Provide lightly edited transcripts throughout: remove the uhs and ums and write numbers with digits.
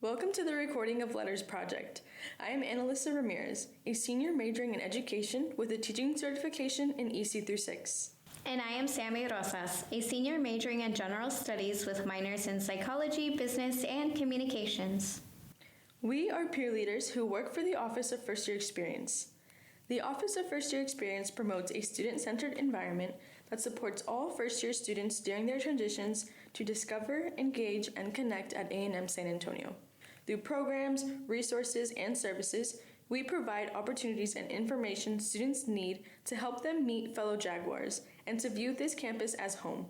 Welcome to the Recording of Letters project. I am Annalisa Ramirez, a senior majoring in education with a teaching certification in EC through 6. And I am Sammy Rosas, a senior majoring in general studies with minors in psychology, business, and communications. We are peer leaders who work for the Office of First Year Experience. The Office of First Year Experience promotes a student-centered environment that supports all first-year students during their transitions to discover, engage, and connect at A&M San Antonio. Through programs, resources, and services, we provide opportunities and information students need to help them meet fellow Jaguars and to view this campus as home.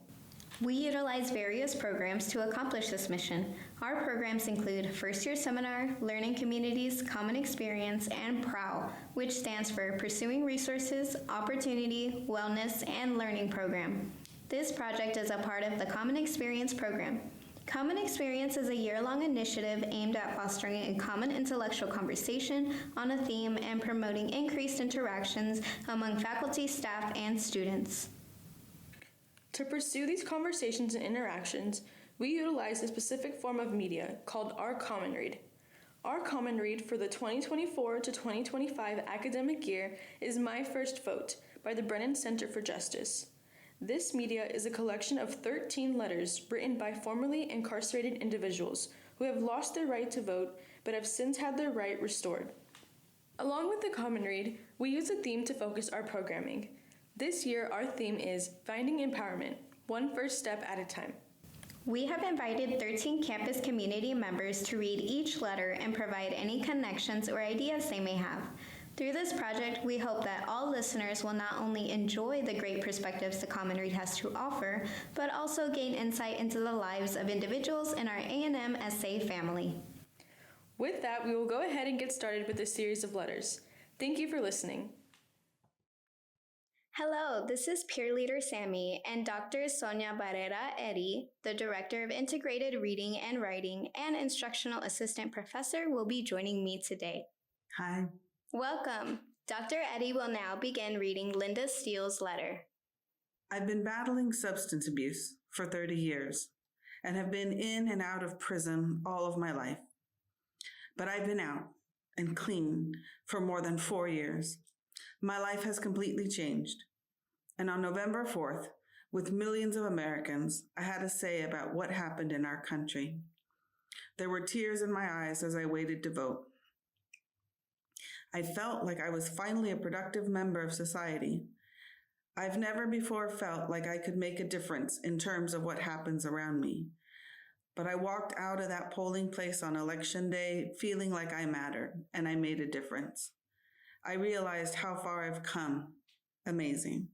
We utilize various programs to accomplish this mission. Our programs include First Year Seminar, Learning Communities, Common Experience, and PROW, which stands for Pursuing Resources, Opportunity, Wellness, and Learning Program. This project is a part of the Common Experience program. Common Experience is a year-long initiative aimed at fostering a common intellectual conversation on a theme and promoting increased interactions among faculty, staff, and students. To pursue these conversations and interactions, we utilize a specific form of media called our Common Read. Our Common Read for the 2024 to 2025 academic year is My First Vote by the Brennan Center for Justice. This media is a collection of 13 letters written by formerly incarcerated individuals who have lost their right to vote but have since had their right restored. Along with the Common Read, we use a theme to focus our programming. This year, our theme is Finding Empowerment, One First Step at a Time. We have invited 13 campus community members to read each letter and provide any connections or ideas they may have. Through this project, we hope that all listeners will not only enjoy the great perspectives the Common Read has to offer, but also gain insight into the lives of individuals in our A&M SA family. With that, we will go ahead and get started with this series of letters. Thank you for listening. Hello, this is peer leader Sammy and Dr. Sonia Barrera Eri, the Director of Integrated Reading and Writing and Instructional Assistant Professor, will be joining me today. Hi. Welcome. Dr. Eddy will now begin reading Linda Steele's letter. I've been battling substance abuse for 30 years and have been in and out of prison all of my life. But I've been out and clean for more than 4 years. My life has completely changed. And on November 4th, with millions of Americans, I had a say about what happened in our country. There were tears in my eyes as I waited to vote. I felt like I was finally a productive member of society. I've never before felt like I could make a difference in terms of what happens around me. But I walked out of that polling place on election day feeling like I mattered and I made a difference. I realized how far I've come. Amazing.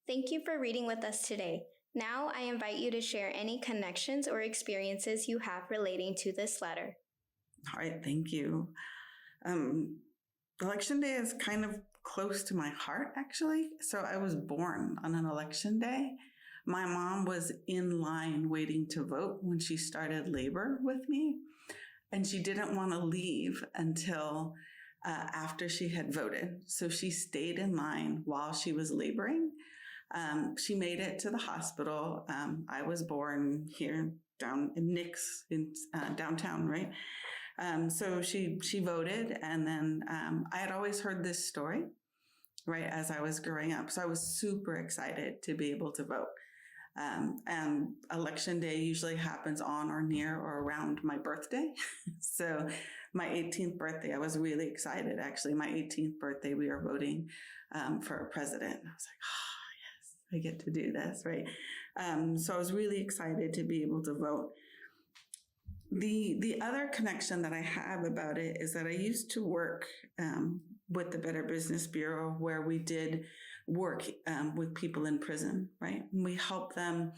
Thank you for reading with us today. Now I invite you to share any connections or experiences you have relating to this letter. All right, thank you. Election day is kind of close to my heart, actually. So I was born on an election day. My mom was in line waiting to vote when she started labor with me, and she didn't want to leave until after she had voted. So she stayed in line while she was laboring. She made it to the hospital. I was born here down in Nix in downtown, right? So she voted, and then I had always heard this story, right, as I was growing up. So I was super excited to be able to vote. And election day usually happens on or near or around my birthday. So my 18th birthday, I was really excited. Actually, my 18th birthday, we were voting for a president. I was like, oh, yes, I get to do this, right? So I was really excited to be able to vote. The other connection that I have about it is that I used to work with the Better Business Bureau, where we did work with people in prison, right? And we helped them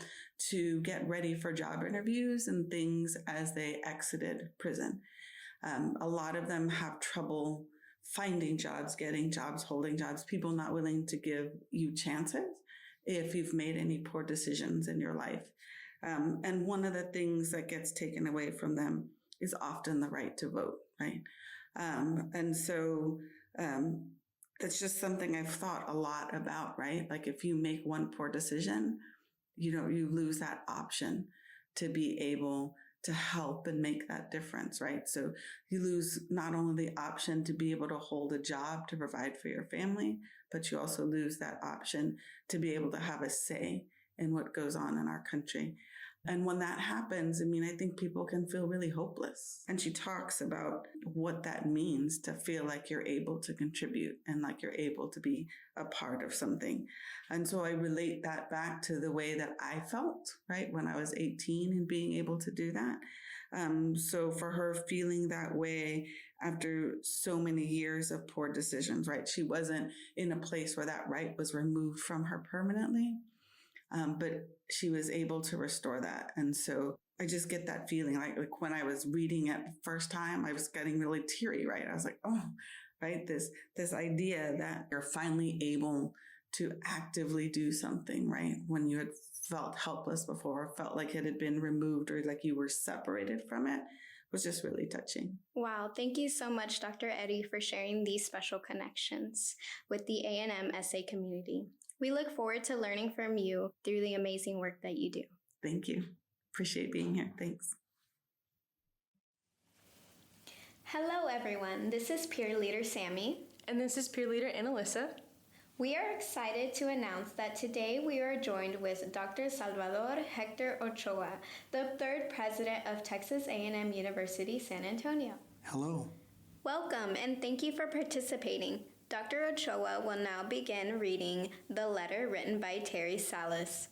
to get ready for job interviews and things as they exited prison. A lot of them have trouble finding jobs, getting jobs, holding jobs, people not willing to give you chances if you've made any poor decisions in your life. And one of the things that gets taken away from them is often the right to vote, right? And so that's just something I've thought a lot about, right? Like if you make one poor decision, you lose that option to be able to help and make that difference, right? So you lose not only the option to be able to hold a job to provide for your family, but you also lose that option to be able to have a say in what goes on in our country. And when that happens, I think people can feel really hopeless. And she talks about what that means to feel like you're able to contribute and like you're able to be a part of something. And so I relate that back to the way that I felt, right, when I was 18 and being able to do that. So for her feeling that way after so many years of poor decisions, right, she wasn't in a place where that right was removed from her permanently. But she was able to restore that. And so I just get that feeling like when I was reading it the first time, I was getting really teary, right? I was like, oh, right. This idea that you're finally able to actively do something, right? When you had felt helpless before, felt like it had been removed or like you were separated from it, was just really touching. Wow, thank you so much, Dr. Eddy, for sharing these special connections with the A&M SA community. We look forward to learning from you through the amazing work that you do. Thank you. Appreciate being here. Thanks. Hello, everyone. This is peer leader Sammy. And this is peer leader Annalisa. We are excited to announce that today we are joined with Dr. Salvador Hector Ochoa, the third president of Texas A&M University, San Antonio. Hello. Welcome, and thank you for participating. Dr. Ochoa will now begin reading the letter written by Terry Salas.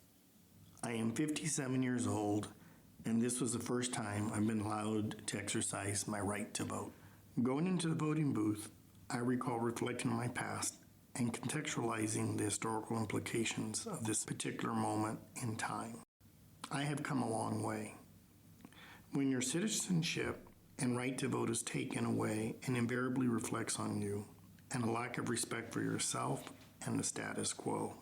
I am 57 years old, and this was the first time I've been allowed to exercise my right to vote. Going into the voting booth, I recall reflecting on my past and contextualizing the historical implications of this particular moment in time. I have come a long way. When your citizenship and right to vote is taken away, it invariably reflects on you and a lack of respect for yourself and the status quo.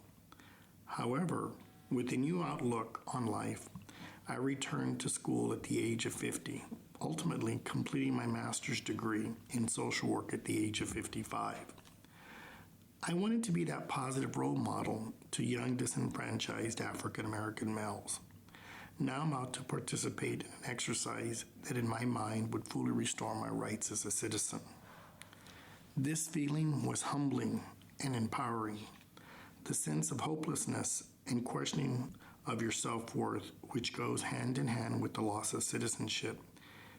However, with a new outlook on life, I returned to school at the age of 50, ultimately completing my master's degree in social work at the age of 55. I wanted to be that positive role model to young disenfranchised African American males. Now I'm about to participate in an exercise that in my mind would fully restore my rights as a citizen. This feeling was humbling and empowering. The sense of hopelessness and questioning of your self-worth, which goes hand in hand with the loss of citizenship,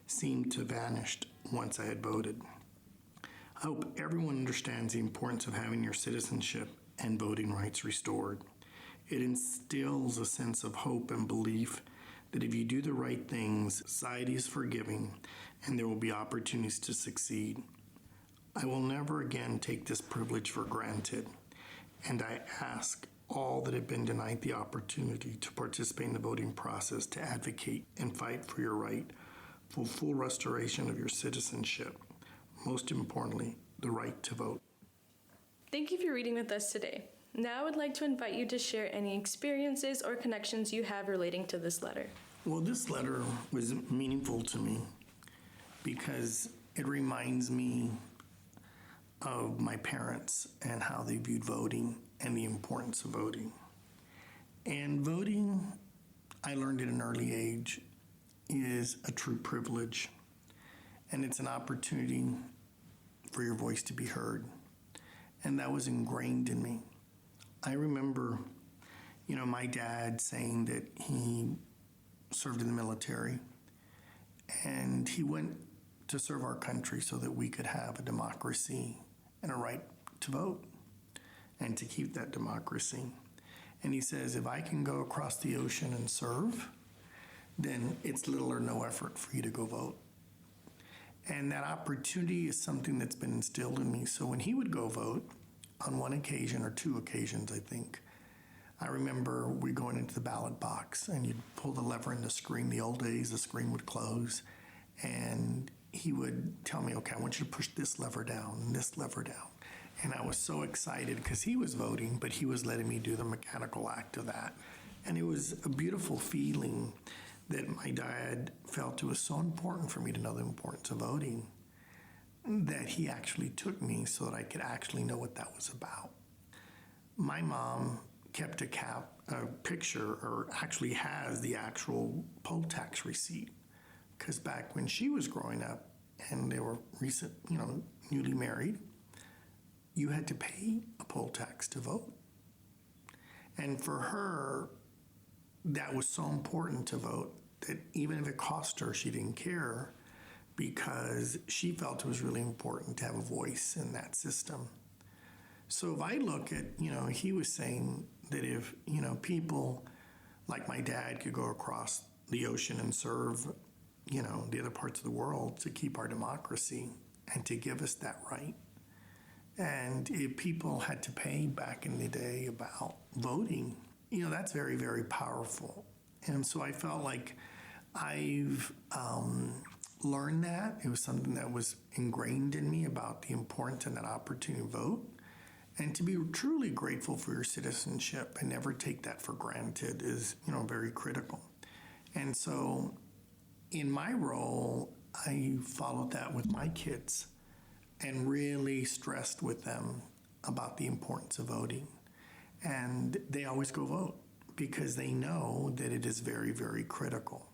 seemed to have vanished once I had voted. I hope everyone understands the importance of having your citizenship and voting rights restored. It instills a sense of hope and belief that if you do the right things, society is forgiving and there will be opportunities to succeed. I will never again take this privilege for granted, and I ask all that have been denied the opportunity to participate in the voting process to advocate and fight for your right for full restoration of your citizenship. Most importantly, the right to vote. Thank you for reading with us today. Now I would like to invite you to share any experiences or connections you have relating to this letter. Well, this letter was meaningful to me because it reminds me of my parents and how they viewed voting and the importance of voting. And voting, I learned at an early age, is a true privilege. And it's an opportunity for your voice to be heard. And that was ingrained in me. I remember, my dad saying that he served in the military and he went to serve our country so that we could have a democracy and a right to vote and to keep that democracy. And he says, if I can go across the ocean and serve, then it's little or no effort for you to go vote. And that opportunity is something that's been instilled in me. So when he would go vote, on one occasion or two occasions, I think, I remember we going into the ballot box and you'd pull the lever in the screen. The old days, the screen would close and he would tell me, okay, I want you to push this lever down and this lever down. And I was so excited because he was voting, but he was letting me do the mechanical act of that. And it was a beautiful feeling that my dad felt it was so important for me to know the importance of voting that he actually took me so that I could actually know what that was about. My mom kept a picture, or actually has the actual poll tax receipt because back when she was growing up and they were newly married, you had to pay a poll tax to vote. And for her, that was so important to vote that even if it cost her, she didn't care, because she felt it was really important to have a voice in that system. So if I look at, he was saying that if, people like my dad could go across the ocean and serve, the other parts of the world to keep our democracy and to give us that right. And if people had to pay back in the day about voting, that's very, very powerful. And so I felt like I've learned that. It was something that was ingrained in me about the importance and that opportunity to vote. And to be truly grateful for your citizenship and never take that for granted is, very critical. And so in my role, I followed that with my kids and really stressed with them about the importance of voting. And they always go vote because they know that it is very, very critical.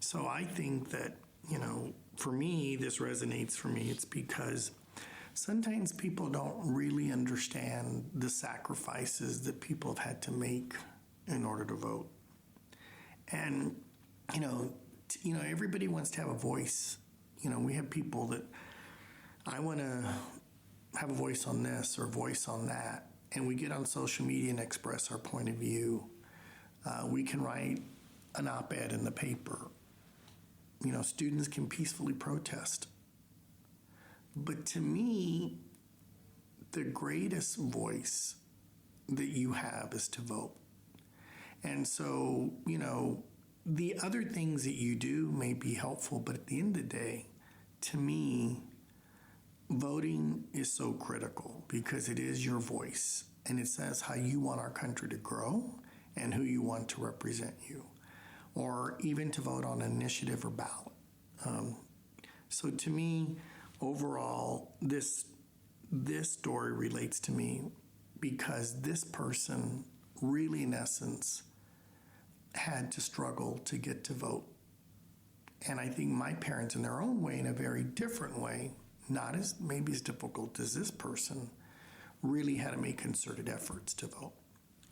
So I think that, for me, this resonates for me. It's because sometimes people don't really understand the sacrifices that people have had to make in order to vote. And, everybody wants to have a voice. We have people that I want to have a voice on this or a voice on that. And we get on social media and express our point of view. We can write an op-ed in the paper. Students can peacefully protest. But to me, the greatest voice that you have is to vote. And so, the other things that you do may be helpful, but at the end of the day, to me, voting is so critical because it is your voice and it says how you want our country to grow and who you want to represent you, or even to vote on an initiative or ballot. So to me, overall, this story relates to me because this person really, in essence, had to struggle to get to vote. And I think my parents, in their own way, in a very different way, not as maybe as difficult as this person, really had to make concerted efforts to vote.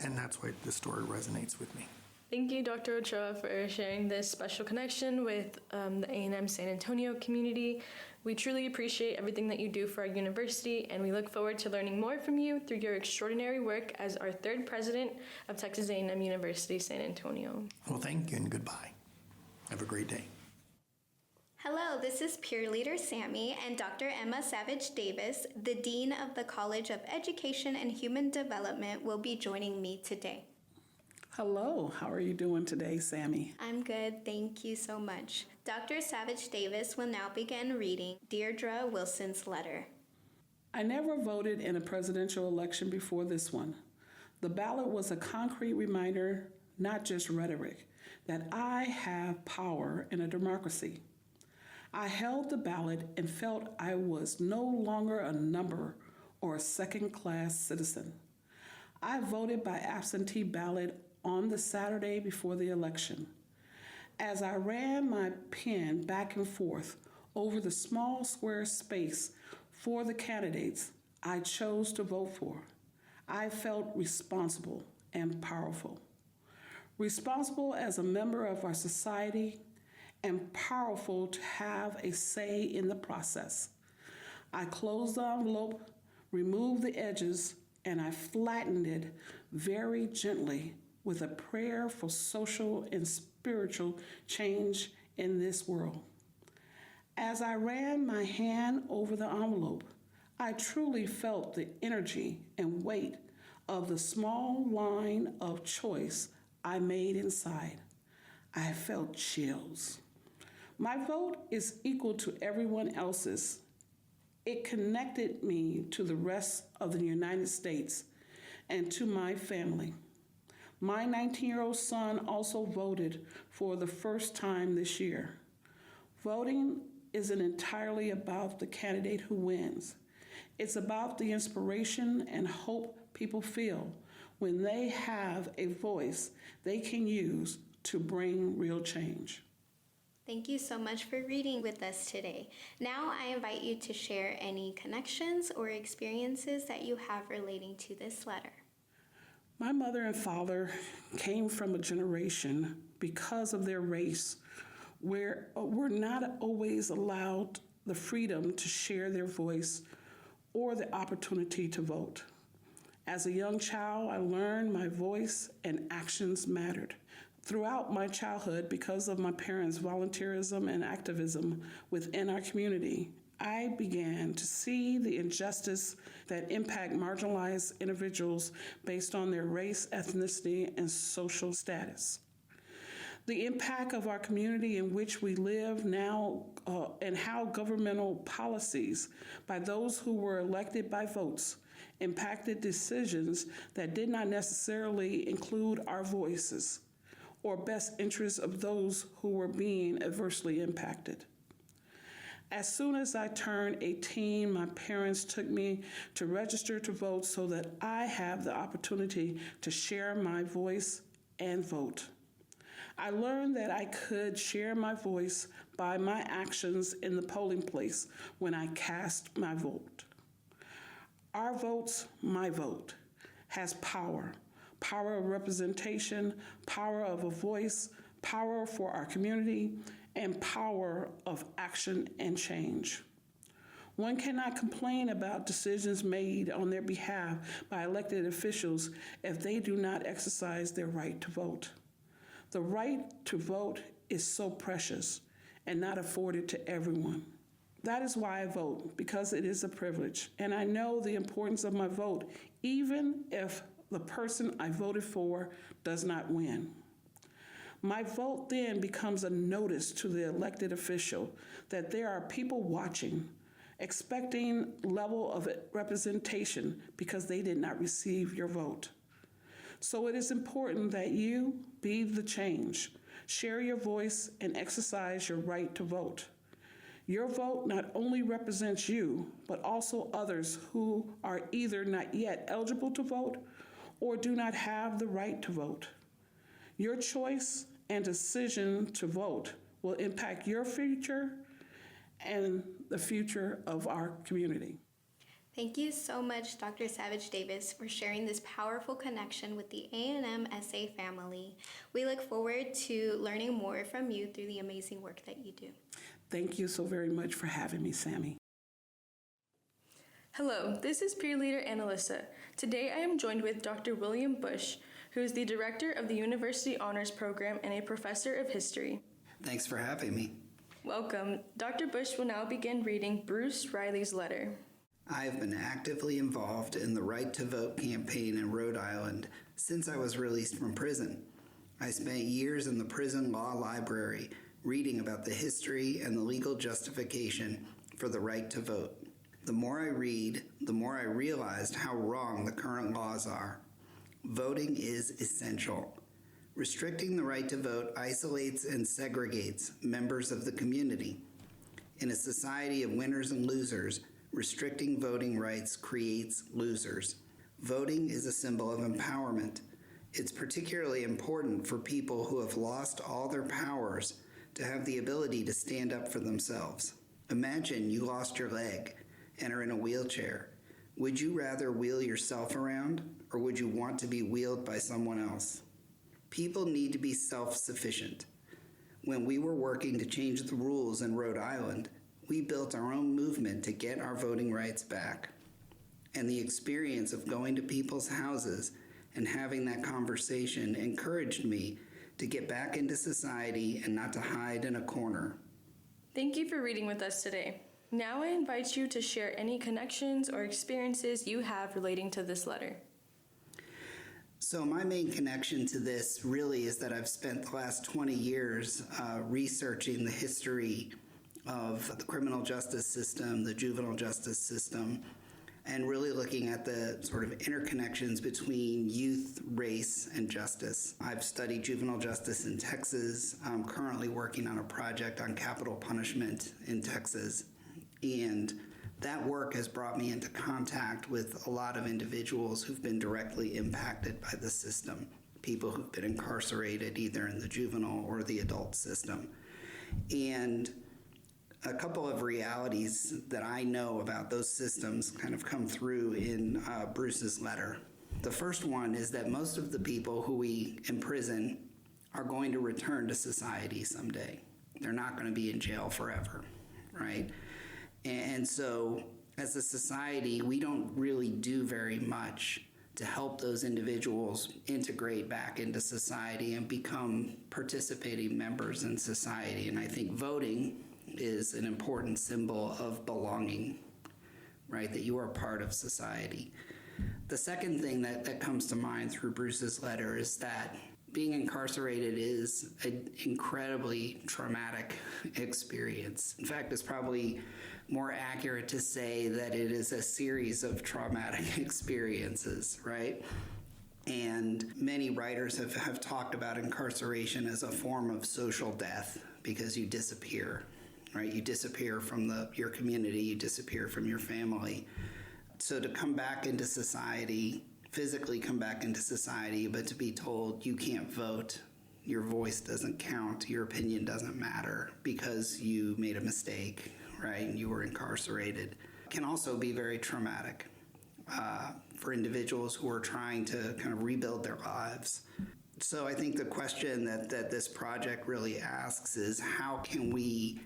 And that's why this story resonates with me. Thank you, Dr. Ochoa, for sharing this special connection with the A&M San Antonio community. We truly appreciate everything that you do for our university, and we look forward to learning more from you through your extraordinary work as our third president of Texas A&M University San Antonio. Well, thank you and goodbye. Have a great day. Hello, this is Peer Leader Sammy and Dr. Emma Savage Davis, the Dean of the College of Education and Human Development, will be joining me today. Hello, how are you doing today, Sammy? I'm good, thank you so much. Dr. Savage Davis will now begin reading Deirdre Wilson's letter. I never voted in a presidential election before this one. The ballot was a concrete reminder, not just rhetoric, that I have power in a democracy. I held the ballot and felt I was no longer a number or a second-class citizen. I voted by absentee ballot on the Saturday before the election. As I ran my pen back and forth over the small square space for the candidates I chose to vote for, I felt responsible and powerful. Responsible as a member of our society and powerful to have a say in the process. I closed the envelope, removed the edges, and I flattened it very gently with a prayer for social and spiritual change in this world. As I ran my hand over the envelope, I truly felt the energy and weight of the small line of choice I made inside. I felt chills. My vote is equal to everyone else's. It connected me to the rest of the United States and to my family. My 19-year-old son also voted for the first time this year. Voting isn't entirely about the candidate who wins. It's about the inspiration and hope people feel when they have a voice they can use to bring real change. Thank you so much for reading with us today. Now I invite you to share any connections or experiences that you have relating to this letter. My mother and father came from a generation because of their race where were not always allowed the freedom to share their voice or the opportunity to vote. As a young child, I learned my voice and actions mattered. Throughout my childhood, because of my parents' volunteerism and activism within our community, I began to see the injustice that impact marginalized individuals based on their race, ethnicity, and social status. The impact of our community in which we live now and how governmental policies by those who were elected by votes impacted decisions that did not necessarily include our voices or best interests of those who were being adversely impacted. As soon as I turned 18, my parents took me to register to vote so that I have the opportunity to share my voice and vote. I learned that I could share my voice by my actions in the polling place when I cast my vote. Our votes, my vote, has power. Power of representation, power of a voice, power for our community, and power of action and change. One cannot complain about decisions made on their behalf by elected officials if they do not exercise their right to vote. The right to vote is so precious and not afforded to everyone. That is why I vote, because it is a privilege, and I know the importance of my vote, even if the person I voted for does not win. My vote then becomes a notice to the elected official that there are people watching, expecting level of representation because they did not receive your vote. So it is important that you be the change, share your voice, and exercise your right to vote. Your vote not only represents you, but also others who are either not yet eligible to vote or do not have the right to vote. Your choice and decision to vote will impact your future and the future of our community. Thank you so much, Dr. Savage Davis, for sharing this powerful connection with the A&M SA family. We look forward to learning more from you through the amazing work that you do. Thank you so very much for having me, Sammy. Hello, this is peer leader Annalisa. Today I am joined with Dr. William Bush, who is the director of the University Honors Program and a professor of history. Thanks for having me. Welcome. Dr. Bush will now begin reading Bruce Riley's letter. I have been actively involved in the Right to Vote campaign in Rhode Island since I was released from prison. I spent years in the prison law library reading about the history and the legal justification for the right to vote. The more I read, the more I realized how wrong the current laws are. Voting is essential. Restricting the right to vote isolates and segregates members of the community. In a society of winners and losers, restricting voting rights creates losers. Voting is a symbol of empowerment. It's particularly important for people who have lost all their powers to have the ability to stand up for themselves. Imagine you lost your leg and are in a wheelchair. Would you rather wheel yourself around, or would you want to be wheeled by someone else? People need to be self-sufficient. When we were working to change the rules in Rhode Island, we built our own movement to get our voting rights back. And the experience of going to people's houses and having that conversation encouraged me to get back into society and not to hide in a corner. Thank you for reading with us today. Now I invite you to share any connections or experiences you have relating to this letter. So my main connection to this really is that I've spent the last 20 years researching the history of the criminal justice system, the juvenile justice system, and really looking at the sort of interconnections between youth, race, and justice. I've studied juvenile justice in Texas. I'm currently working on a project on capital punishment in Texas. And that work has brought me into contact with a lot of individuals who've been directly impacted by the system, people who've been incarcerated either in the juvenile or the adult system. And a couple of realities that I know about those systems kind of come through in Bruce's letter. The first one is that most of the people who we imprison are going to return to society someday. They're not going to be in jail forever, right? And so as a society, we don't really do very much to help those individuals integrate back into society and become participating members in society. And I think voting is an important symbol of belonging, right? That you are part of society. The second thing that comes to mind through Bruce's letter is that being incarcerated is an incredibly traumatic experience. In fact, it's probably more accurate to say that it is a series of traumatic experiences, right? And many writers have talked about incarceration as a form of social death because you disappear, right? You disappear from your community, you disappear from your family. So to come back into society, physically come back into society, but to be told you can't vote, your voice doesn't count, your opinion doesn't matter because you made a mistake, right? You were incarcerated, can also be very traumatic for individuals who are trying to kind of rebuild their lives. So I think the question that this project really asks is, how can we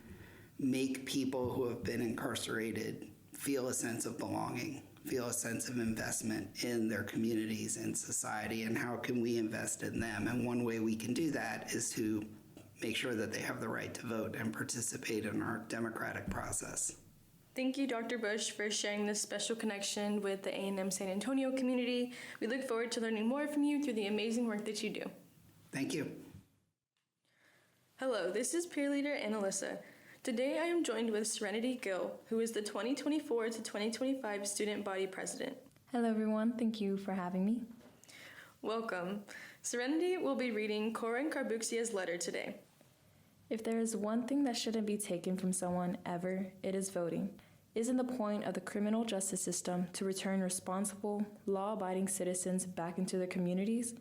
make people who have been incarcerated feel a sense of belonging, feel a sense of investment in their communities and society, and how can we invest in them? And one way we can do that is to make sure that they have the right to vote and participate in our democratic process. Thank you, Dr. Bush, for sharing this special connection with the A&M San Antonio community. We look forward to learning more from you through the amazing work that you do. Thank you. Hello, this is peer leader Annalisa. Today I am joined with Serenity Gill, who is the 2024 to 2025 Student Body President. Hello everyone, thank you for having me. Welcome. Serenity will be reading Corin Carbuxia's letter today. If there is one thing that shouldn't be taken from someone ever, it is voting. Isn't the point of the criminal justice system to return responsible, law-abiding citizens back into their communities?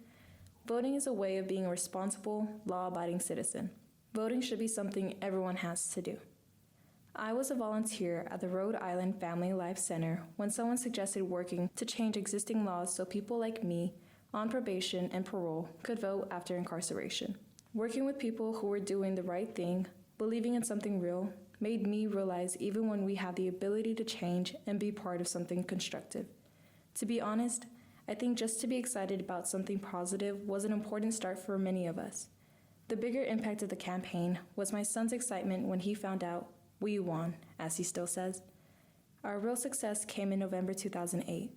Voting is a way of being a responsible, law-abiding citizen. Voting should be something everyone has to do. I was a volunteer at the Rhode Island Family Life Center when someone suggested working to change existing laws so people like me, on probation and parole, could vote after incarceration. Working with people who were doing the right thing, believing in something real, made me realize even when we have the ability to change and be part of something constructive. To be honest, I think just to be excited about something positive was an important start for many of us. The bigger impact of the campaign was my son's excitement when he found out we won, as he still says. Our real success came in November 2008.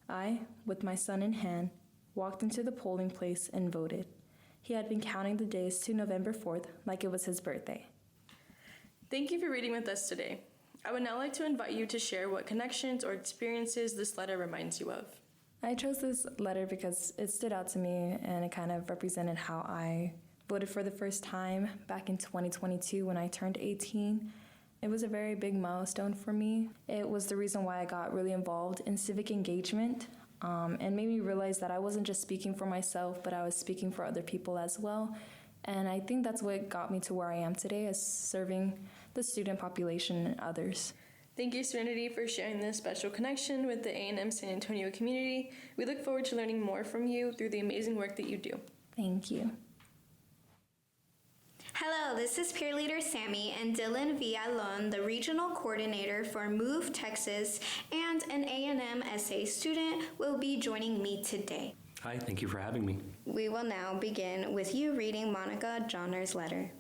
I, with my son in hand, walked into the polling place and voted. He had been counting the days to November 4th like it was his birthday. Thank you for reading with us today. I would now like to invite you to share what connections or experiences this letter reminds you of. I chose this letter because it stood out to me and it kind of represented how I voted for the first time back in 2022 when I turned 18. It was a very big milestone for me. It was the reason why I got really involved in civic engagement and made me realize that I wasn't just speaking for myself, but I was speaking for other people as well. And I think that's what got me to where I am today, as serving the student population and others. Thank you, Serenity, for sharing this special connection with the A&M San Antonio community. We look forward to learning more from you through the amazing work that you do. Thank you. Hello, this is peer leader Sammy and Dylan Villalon, the regional coordinator for Move Texas, and an A&M SA student will be joining me today. Hi, thank you for having me. We will now begin with you reading Monica Johnner's letter.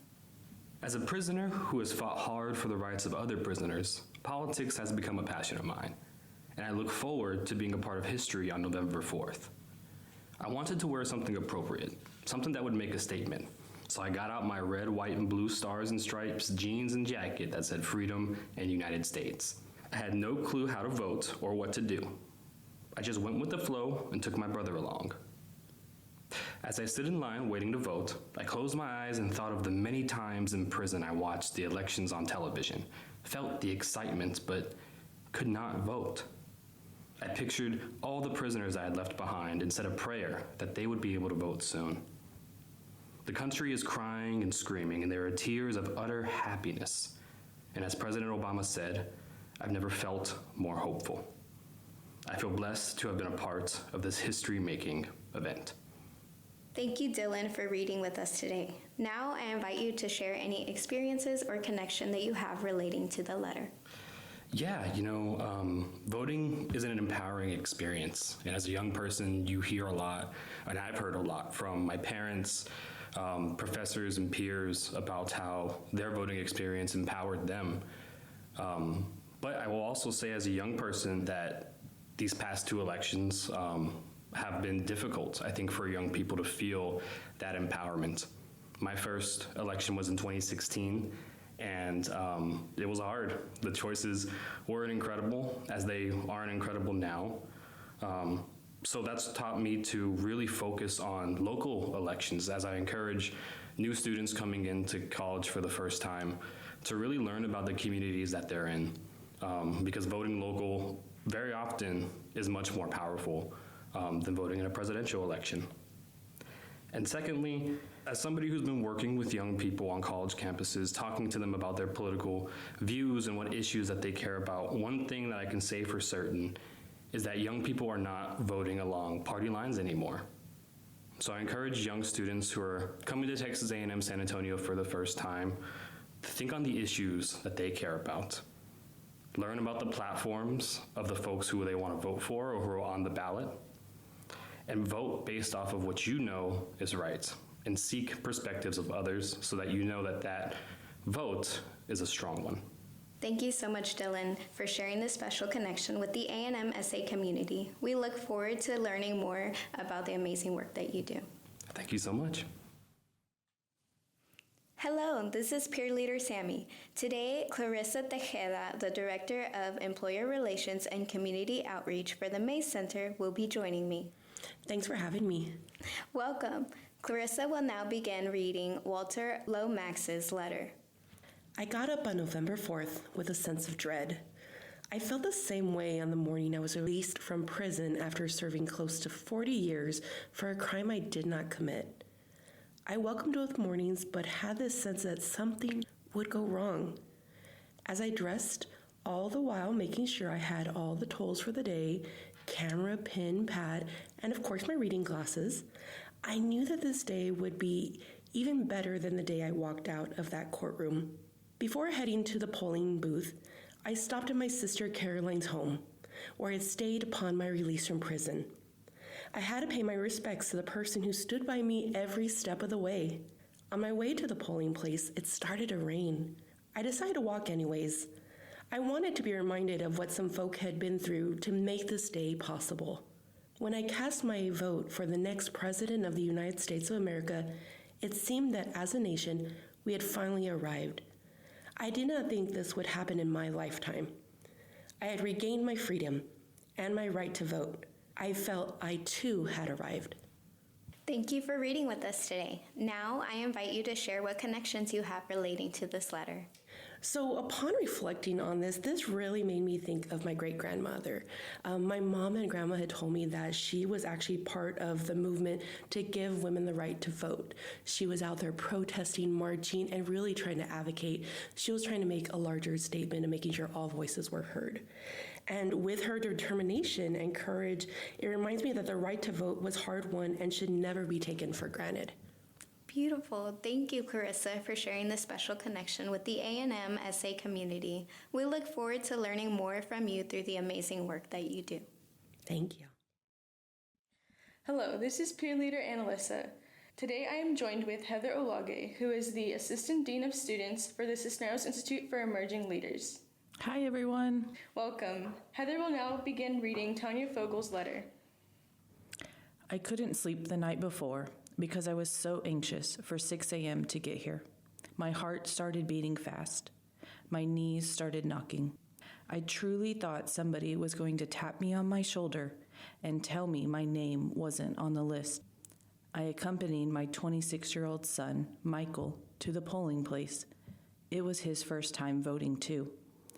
As a prisoner who has fought hard for the rights of other prisoners, politics has become a passion of mine, and I look forward to being a part of history on November 4th. I wanted to wear something appropriate, something that would make a statement. So I got out my red, white, and blue stars and stripes jeans and jacket that said freedom and United States. I had no clue how to vote or what to do. I just went with the flow and took my brother along. As I stood in line waiting to vote, I closed my eyes and thought of the many times in prison I watched the elections on television, felt the excitement, but could not vote. I pictured all the prisoners I had left behind and said a prayer that they would be able to vote soon. The country is crying and screaming, and there are tears of utter happiness. And as President Obama said, I've never felt more hopeful. I feel blessed to have been a part of this history-making event. Thank you, Dylan, for reading with us today. Now I invite you to share any experiences or connection that you have relating to the letter. Yeah, voting is an empowering experience. And as a young person, you hear a lot, and I've heard a lot from my parents, professors, and peers about how their voting experience empowered them. But I will also say as a young person that these past two elections have been difficult, I think, for young people to feel that empowerment. My first election was in 2016, and it was hard. The choices weren't incredible, as they aren't incredible now. So that's taught me to really focus on local elections, as I encourage new students coming into college for the first time to really learn about the communities that they're in, because voting local very often is much more powerful than voting in a presidential election. And secondly, as somebody who's been working with young people on college campuses, talking to them about their political views and what issues that they care about, one thing that I can say for certain is that young people are not voting along party lines anymore. So I encourage young students who are coming to Texas A&M San Antonio for the first time to think on the issues that they care about. Learn about the platforms of the folks who they want to vote for or who are on the ballot, and vote based off of what you know is right, and seek perspectives of others so that you know that that vote is a strong one. Thank you so much, Dylan, for sharing this special connection with the A&M SA community. We look forward to learning more about the amazing work that you do. Thank you so much. Hello, this is peer leader Sammy. Today, Clarissa Tejeda, the Director of Employer Relations and Community Outreach for the Brennan Center, will be joining me. Thanks for having me. Welcome. Clarissa will now begin reading Walter Lomax's letter. I got up on November 4th with a sense of dread. I felt the same way on the morning I was released from prison after serving close to 40 years for a crime I did not commit. I welcomed both mornings, but had this sense that something would go wrong. As I dressed, all the while making sure I had all the tools for the day, camera, pen, pad, and of course my reading glasses, I knew that this day would be even better than the day I walked out of that courtroom. Before heading to the polling booth, I stopped at my sister Caroline's home, where I had stayed upon my release from prison. I had to pay my respects to the person who stood by me every step of the way. On my way to the polling place, it started to rain. I decided to walk anyways. I wanted to be reminded of what some folk had been through to make this day possible. When I cast my vote for the next president of the United States of America, it seemed that as a nation, we had finally arrived. I did not think this would happen in my lifetime. I had regained my freedom and my right to vote. I felt I too had arrived. Thank you for reading with us today. Now I invite you to share what connections you have relating to this letter. So upon reflecting on this really made me think of my great-grandmother. My mom and grandma had told me that she was actually part of the movement to give women the right to vote. She was out there protesting, marching, and really trying to advocate. She was trying to make a larger statement and making sure all voices were heard. And with her determination and courage, it reminds me that the right to vote was hard-won and should never be taken for granted. Beautiful. Thank you, Clarissa, for sharing this special connection with the A&M SA community. We look forward to learning more from you through the amazing work that you do. Thank you. Hello, this is peer leader Annalisa. Today I am joined with Heather Olage, who is the Assistant Dean of Students for the Cisneros Institute for Emerging Leaders. Hi, everyone. Welcome. Heather will now begin reading Tanya Fogel's letter. I couldn't sleep the night before because I was so anxious for 6 a.m. to get here. My heart started beating fast. My knees started knocking. I truly thought somebody was going to tap me on my shoulder and tell me my name wasn't on the list. I accompanied my 26-year-old son, Michael, to the polling place. It was his first time voting, too.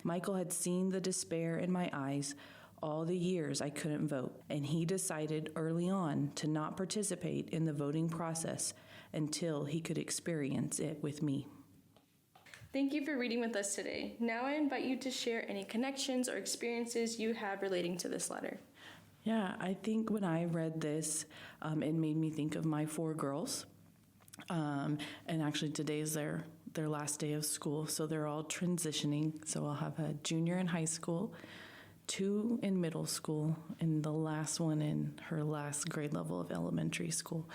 Michael had seen the despair in my eyes all the years I couldn't vote, and he decided early on to not participate in the voting process until he could experience it with me. Thank you for reading with us today. Now I invite you to share any connections or experiences you have relating to this letter. Yeah, I think when I read this, it made me think of my 4 girls. And actually today is their last day of school, so they're all transitioning. So I'll have a junior in high school, 2 in middle school, and the last one in her last grade level of elementary school.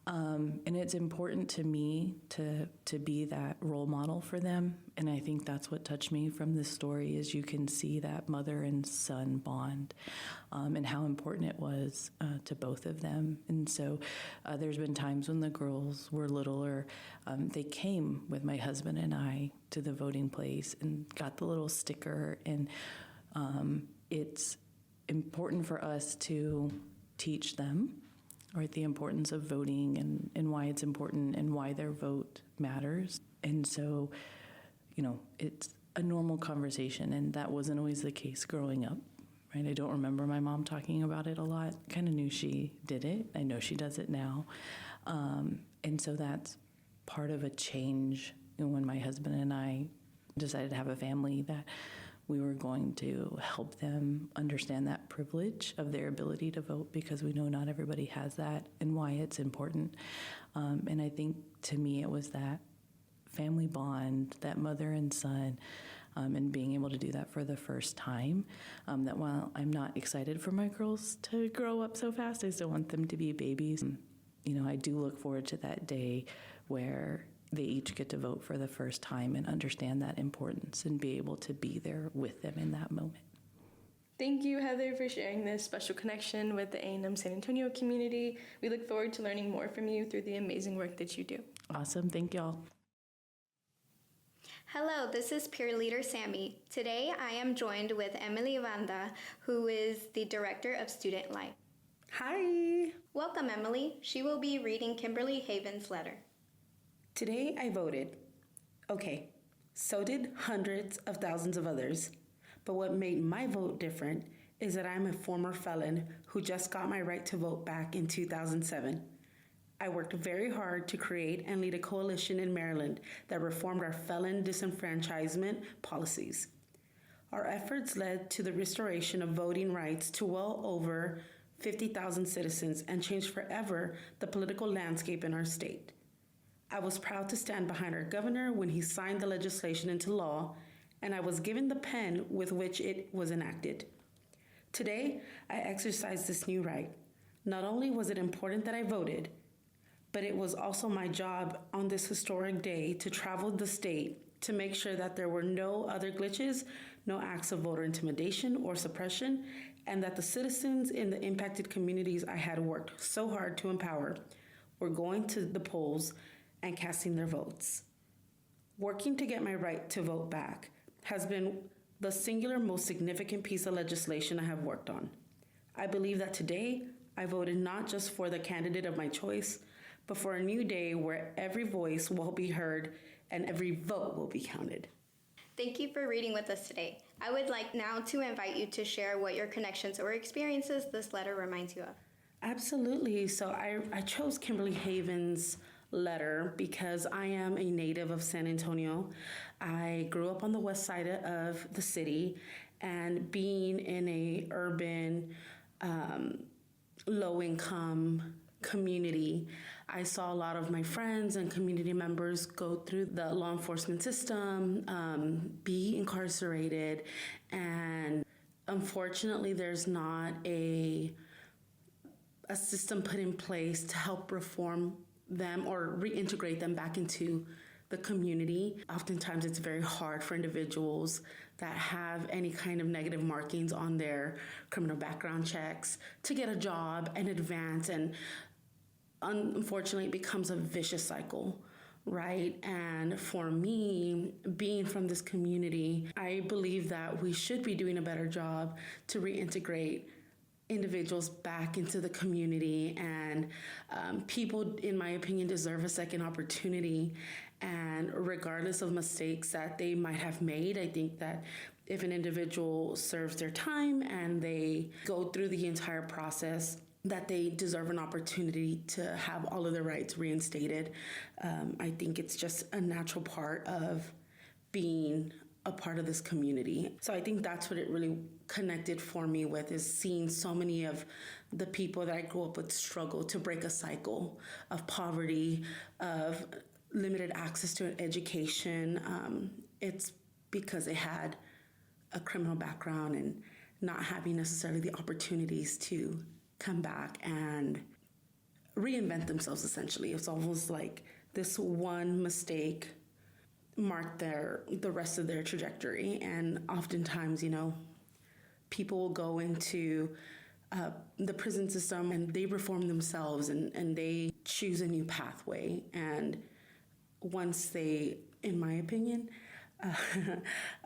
And it's important to me to be that role model for them. And I think that's what touched me from this story is you can see that mother and son bond and how important it was to both of them. And so there's been times when the girls were littler, they came with my husband and I to the voting place and got the little sticker. And it's important for us to teach them, right, the importance of voting and why it's important and why their vote matters. And so, it's a normal conversation, and that wasn't always the case growing up, right? I don't remember my mom talking about it a lot. Kind of knew she did it. I know she does it now. And so that's part of a change when my husband and I decided to have a family, that we were going to help them understand that privilege of their ability to vote, because we know not everybody has that and why it's important. And I think to me it was that family bond, that mother and son, and being able to do that for the first time, that while I'm not excited for my girls to grow up so fast, I still want them to be babies. I do look forward to that day where they each get to vote for the first time and understand that importance and be able to be there with them in that moment. Thank you, Heather, for sharing this special connection with the A&M San Antonio community. We look forward to learning more from you through the amazing work that you do. Awesome. Thank y'all. Hello, this is Peer Leader Sammy. Today I am joined with Emily Vanda, who is the Director of Student Life. Hi! Welcome, Emily. She will be reading Kimberly Haven's letter. Today I voted. Okay, so did hundreds of thousands of others. But what made my vote different is that I'm a former felon who just got my right to vote back in 2007. I worked very hard to create and lead a coalition in Maryland that reformed our felon disenfranchisement policies. Our efforts led to the restoration of voting rights to well over 50,000 citizens and changed forever the political landscape in our state. I was proud to stand behind our governor when he signed the legislation into law, and I was given the pen with which it was enacted. Today, I exercised this new right. Not only was it important that I voted, but it was also my job on this historic day to travel the state to make sure that there were no other glitches, no acts of voter intimidation or suppression, and that the citizens in the impacted communities I had worked so hard to empower were going to the polls and casting their votes. Working to get my right to vote back has been the singular most significant piece of legislation I have worked on. I believe that today I voted not just for the candidate of my choice, but for a new day where every voice will be heard and every vote will be counted. Thank you for reading with us today. I would like now to invite you to share what your connections or experiences this letter reminds you of. Absolutely. So I chose Kimberly Haven's letter because I am a native of San Antonio. I grew up on the west side of the city, and being in a urban, low-income community, I saw a lot of my friends and community members go through the law enforcement system, be incarcerated, and unfortunately there's not a system put in place to help reform them or reintegrate them back into the community. Oftentimes it's very hard for individuals that have any kind of negative markings on their criminal background checks to get a job and advance, and unfortunately, it becomes a vicious cycle, right? And for me, being from this community, I believe that we should be doing a better job to reintegrate individuals back into the community, and people, in my opinion, deserve a second opportunity. And regardless of mistakes that they might have made, I think that if an individual serves their time and they go through the entire process, that they deserve an opportunity to have all of their rights reinstated. I think it's just a natural part of being a part of this community. So I think that's what it really connected for me with, is seeing so many of the people that I grew up with struggle to break a cycle of poverty, of limited access to an education. It's because they had a criminal background and not having necessarily the opportunities to come back and reinvent themselves, essentially. It's almost like this one mistake marked the rest of their trajectory. And oftentimes, people will go into the prison system and they reform themselves and they choose a new pathway. And once they, in my opinion,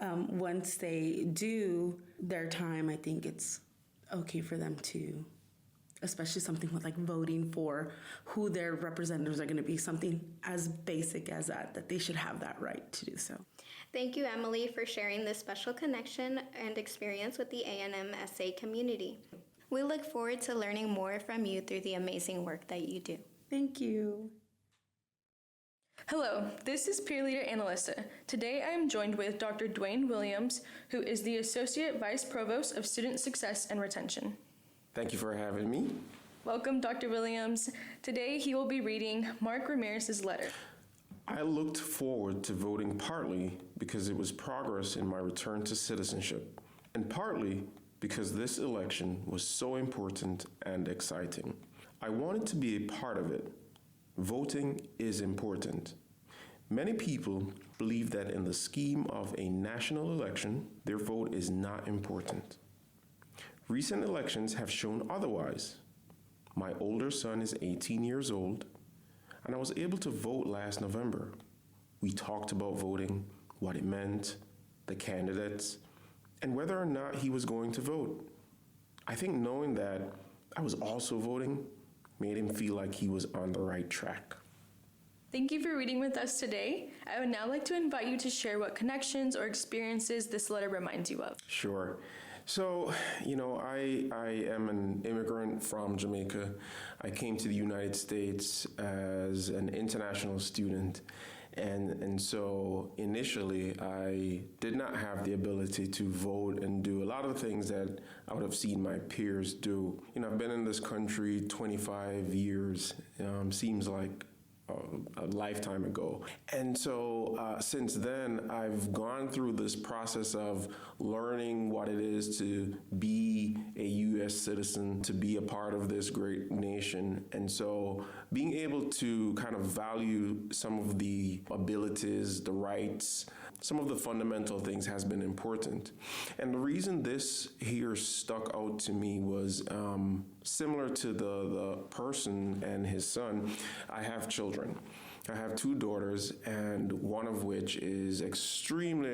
once they do their time, I think it's okay for them to, especially something with like voting for who their representatives are going to be, something as basic as that they should have that right to do so. Thank you, Emily, for sharing this special connection and experience with the A&M SA community. We look forward to learning more from you through the amazing work that you do. Thank you. Hello, this is Peer Leader Annalisa. Today I am joined with Dr. Dwayne Williams, who is the Associate Vice Provost of Student Success and Retention. Thank you for having me. Welcome, Dr. Williams. Today he will be reading Mark Ramirez's letter. I looked forward to voting partly because it was progress in my return to citizenship, and partly because this election was so important and exciting. I wanted to be a part of it. Voting is important. Many people believe that in the scheme of a national election, their vote is not important. Recent elections have shown otherwise. My older son is 18 years old, and I was able to vote last November. We talked about voting, what it meant, the candidates, and whether or not he was going to vote. I think knowing that I was also voting made him feel like he was on the right track. Thank you for reading with us today. I would now like to invite you to share what connections or experiences this letter reminds you of. Sure. So, I am an immigrant from Jamaica. I came to the United States as an international student. And so initially, I did not have the ability to vote and do a lot of the things that I would have seen my peers do. I've been in this country 25 years, seems like a lifetime ago. And so since then, I've gone through this process of learning what it is to be a U.S. citizen, to be a part of this great nation. And so being able to kind of value some of the abilities, the rights, some of the fundamental things has been important. And the reason this here stuck out to me was similar to the person and his son. I have children. I have two daughters, and one of which is extremely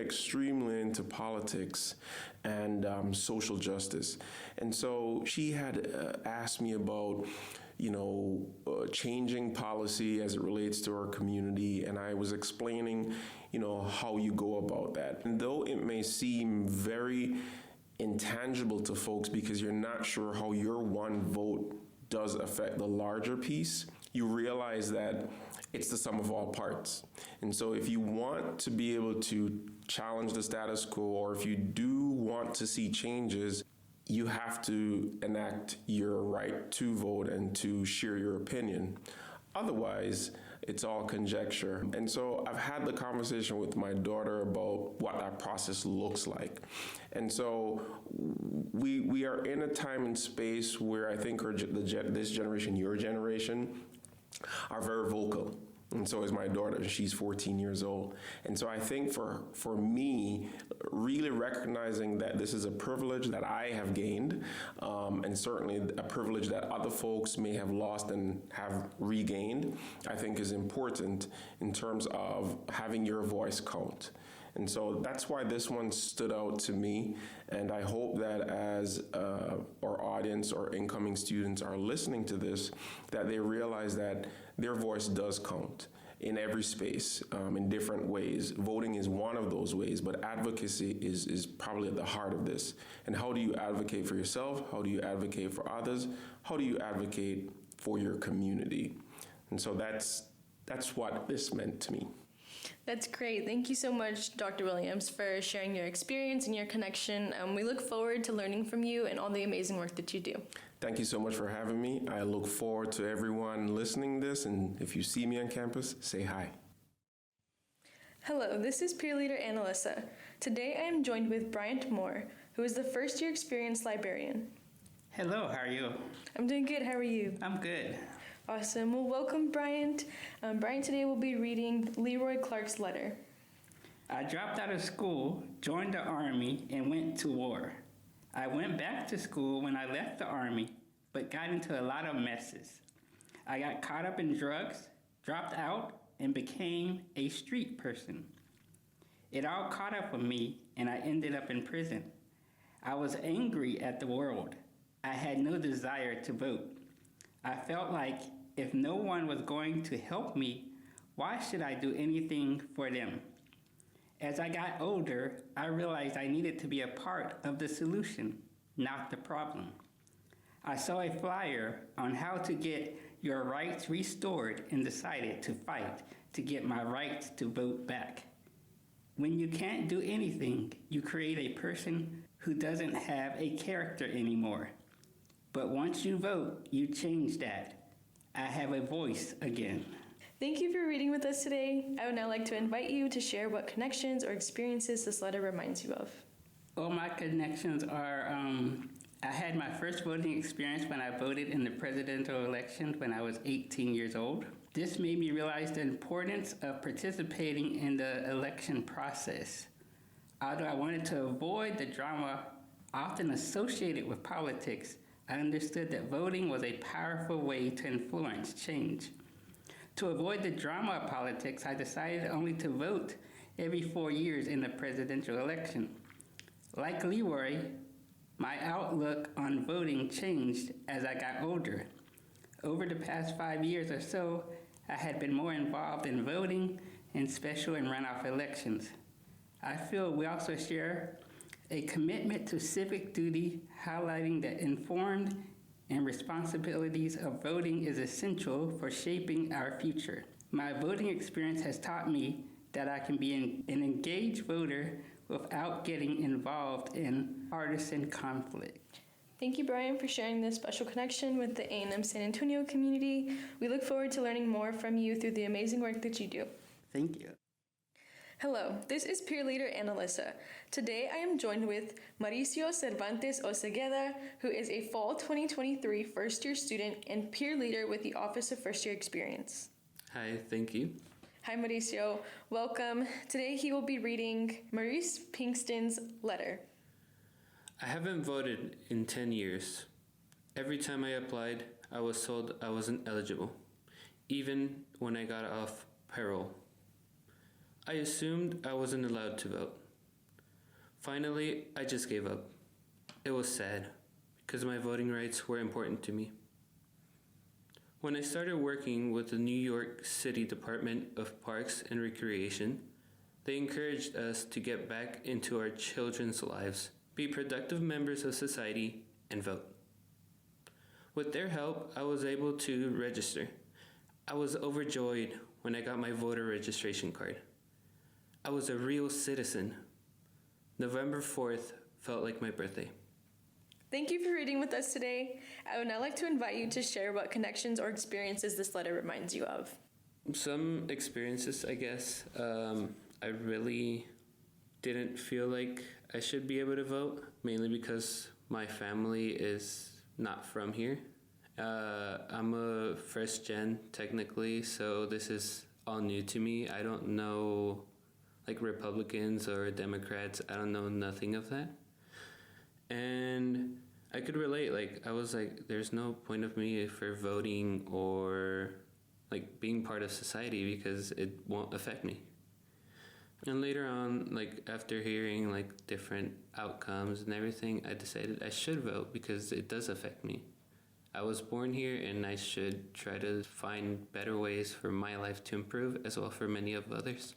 into politics and social justice. And so she had asked me about changing policy as it relates to our community, and I was explaining, how you go about that. And though it may seem very intangible to folks because you're not sure how your one vote does affect the larger piece, you realize that it's the sum of all parts. And so if you want to be able to challenge the status quo, or if you do want to see changes, you have to enact your right to vote and to share your opinion. Otherwise, it's all conjecture. And so I've had the conversation with my daughter about what that process looks like. And so we are in a time and space where I think this generation, your generation, are very vocal. And so is my daughter. She's 14 years old. And so I think for me, really recognizing that this is a privilege that I have gained, and certainly a privilege that other folks may have lost and have regained, I think is important in terms of having your voice count. And so that's why this one stood out to me. And I hope that as our audience or incoming students are listening to this, that they realize that their voice does count. in every space, in different ways. Voting is one of those ways, but advocacy is probably at the heart of this. And how do you advocate for yourself? How do you advocate for others? How do you advocate for your community? And so that's what this meant to me. That's great. Thank you so much, Dr. Williams, for sharing your experience and your connection. We look forward to learning from you and all the amazing work that you do. Thank you so much for having me. I look forward to everyone listening to this, and if you see me on campus, say hi. Hello, this is peer leader Annalisa. Today I am joined with Bryant Moore, who is the first-year experienced librarian. Hello, how are you? I'm doing good. How are you? I'm good. Awesome. Well, welcome, Bryant. Bryant today will be reading Leroy Clark's letter. I dropped out of school, joined the Army, and went to war. I went back to school when I left the Army, but got into a lot of messes. I got caught up in drugs, dropped out, and became a street person. It all caught up with me, and I ended up in prison. I was angry at the world. I had no desire to vote. I felt like if no one was going to help me, why should I do anything for them? As I got older, I realized I needed to be a part of the solution, not the problem. I saw a flyer on how to get your rights restored and decided to fight to get my rights to vote back. When you can't do anything, you create a person who doesn't have a character anymore. But once you vote, you change that. I have a voice again. Thank you for reading with us today. I would now like to invite you to share what connections or experiences this letter reminds you of. Well, my connections are, I had my first voting experience when I voted in the presidential election when I was 18 years old. This made me realize the importance of participating in the election process. Although I wanted to avoid the drama often associated with politics, I understood that voting was a powerful way to influence change. To avoid the drama of politics, I decided only to vote every 4 years in the presidential election. Like Leroy, my outlook on voting changed as I got older. Over the past 5 years or so, I had been more involved in voting in special and runoff elections. I feel we also share a commitment to civic duty, highlighting that informed and responsibilities of voting is essential for shaping our future. My voting experience has taught me that I can be an engaged voter without getting involved in partisan conflict. Thank you, Brian, for sharing this special connection with the A&M San Antonio community. We look forward to learning more from you through the amazing work that you do. Thank you. Hello, this is peer leader Annalisa. Today I am joined with Mauricio Cervantes Osegueda, who is a fall 2023 first-year student and peer leader with the Office of First Year Experience. Hi, thank you. Hi, Mauricio. Welcome. Today he will be reading Maurice Pinkston's letter. I haven't voted in 10 years. Every time I applied, I was told I wasn't eligible, even when I got off parole. I assumed I wasn't allowed to vote. Finally, I just gave up. It was sad, because my voting rights were important to me. When I started working with the New York City Department of Parks and Recreation, they encouraged us to get back into our children's lives, be productive members of society, and vote. With their help, I was able to register. I was overjoyed when I got my voter registration card. I was a real citizen. November 4th felt like my birthday. Thank you for reading with us today. I would now like to invite you to share what connections or experiences this letter reminds you of. Some experiences, I guess. I really didn't feel like I should be able to vote, mainly because my family is not from here. I'm a first gen technically, so this is all new to me. I don't know like Republicans or Democrats. I don't know nothing of that. And I could relate, like I was like, there's no point of me for voting or like being part of society because it won't affect me. And later on, like after hearing like different outcomes and everything, I decided I should vote because it does affect me. I was born here and I should try to find better ways for my life to improve as well for many of others.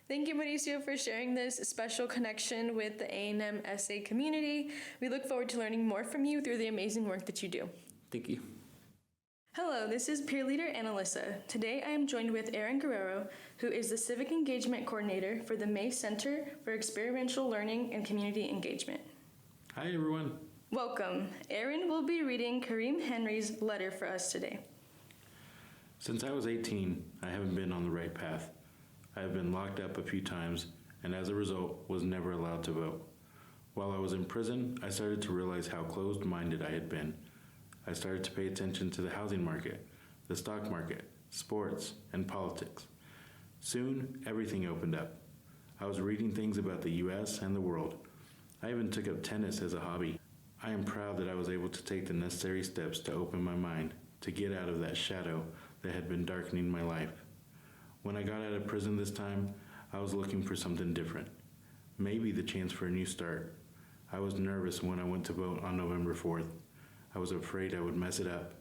Thank you, Mauricio, for sharing this special connection with the A&M SA community. We look forward to learning more from you through the amazing work that you do. Thank you. Hello, this is peer leader Annalisa. Today I am joined with Aaron Guerrero, who is the Civic Engagement Coordinator for the May Center for Experiential Learning and Community Engagement. Hi, everyone. Welcome. Aaron will be reading Kareem Henry's letter for us today. Since I was 18, I haven't been on the right path. I have been locked up a few times, and as a result, was never allowed to vote. While I was in prison, I started to realize how closed-minded I had been. I started to pay attention to the housing market, the stock market, sports, and politics. Soon, everything opened up. I was reading things about the U.S. and the world. I even took up tennis as a hobby. I am proud that I was able to take the necessary steps to open my mind, to get out of that shadow that had been darkening my life. When I got out of prison this time, I was looking for something different. Maybe the chance for a new start. I was nervous when I went to vote on November 4th. I was afraid I would mess it up.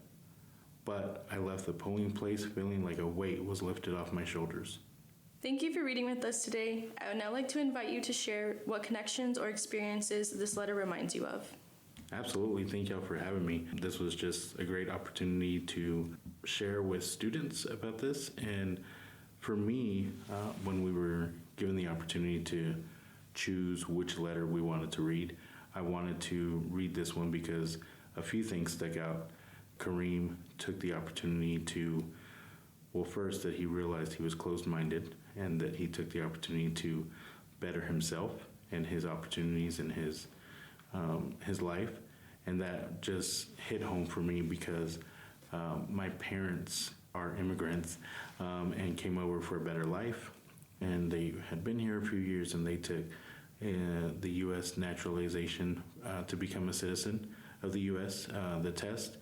But I left the polling place feeling like a weight was lifted off my shoulders. Thank you for reading with us today. I would now like to invite you to share what connections or experiences this letter reminds you of. Absolutely. Thank y'all for having me. This was just a great opportunity to share with students about this. And for me, when we were given the opportunity to choose which letter we wanted to read, I wanted to read this one because a few things stuck out. Kareem took the opportunity to, well, first, that he realized he was closed-minded and that he took the opportunity to better himself and his opportunities in his life. And that just hit home for me because my parents are immigrants and came over for a better life. And they had been here a few years, and they took the U.S. naturalization to become a citizen of the U.S., the test.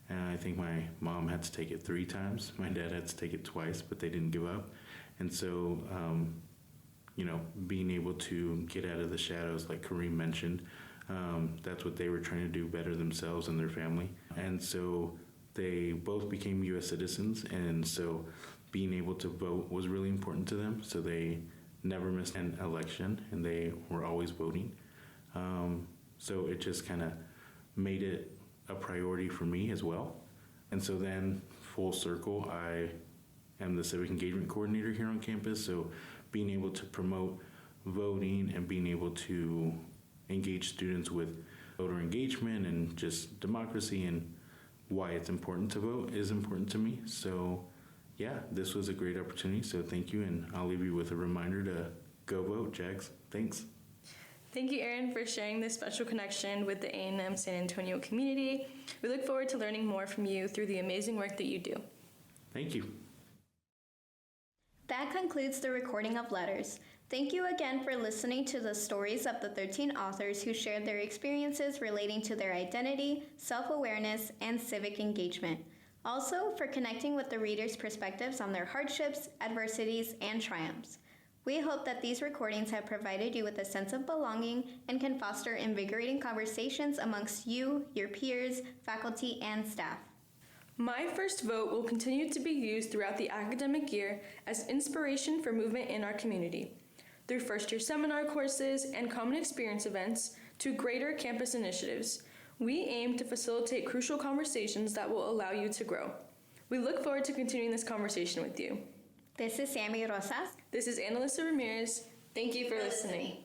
And I think my mom had to take it 3 times. My dad had to take it twice, but they didn't give up. And so, being able to get out of the shadows, like Kareem mentioned, that's what they were trying to do, better themselves and their family. And so they both became U.S. citizens, and so being able to vote was really important to them. So they never missed an election, and they were always voting. So it just kind of made it a priority for me as well. And so then, full circle, I am the Civic Engagement Coordinator here on campus. So being able to promote voting and being able to engage students with voter engagement and just democracy and why it's important to vote is important to me. So yeah, this was a great opportunity. So thank you, and I'll leave you with a reminder to go vote, Jags. Thanks. Thank you, Aaron, for sharing this special connection with the A&M San Antonio community. We look forward to learning more from you through the amazing work that you do. Thank you. That concludes the recording of letters. Thank you again for listening to the stories of the 13 authors who shared their experiences relating to their identity, self-awareness, and civic engagement. Also, for connecting with the readers' perspectives on their hardships, adversities, and triumphs. We hope that these recordings have provided you with a sense of belonging and can foster invigorating conversations amongst you, your peers, faculty, and staff. My First Vote will continue to be used throughout the academic year as inspiration for movement in our community, through first-year seminar courses and common experience events to greater campus initiatives. We aim to facilitate crucial conversations that will allow you to grow. We look forward to continuing this conversation with you. This is Sammy Rosas. This is Annalisa Ramirez. Thank you for listening.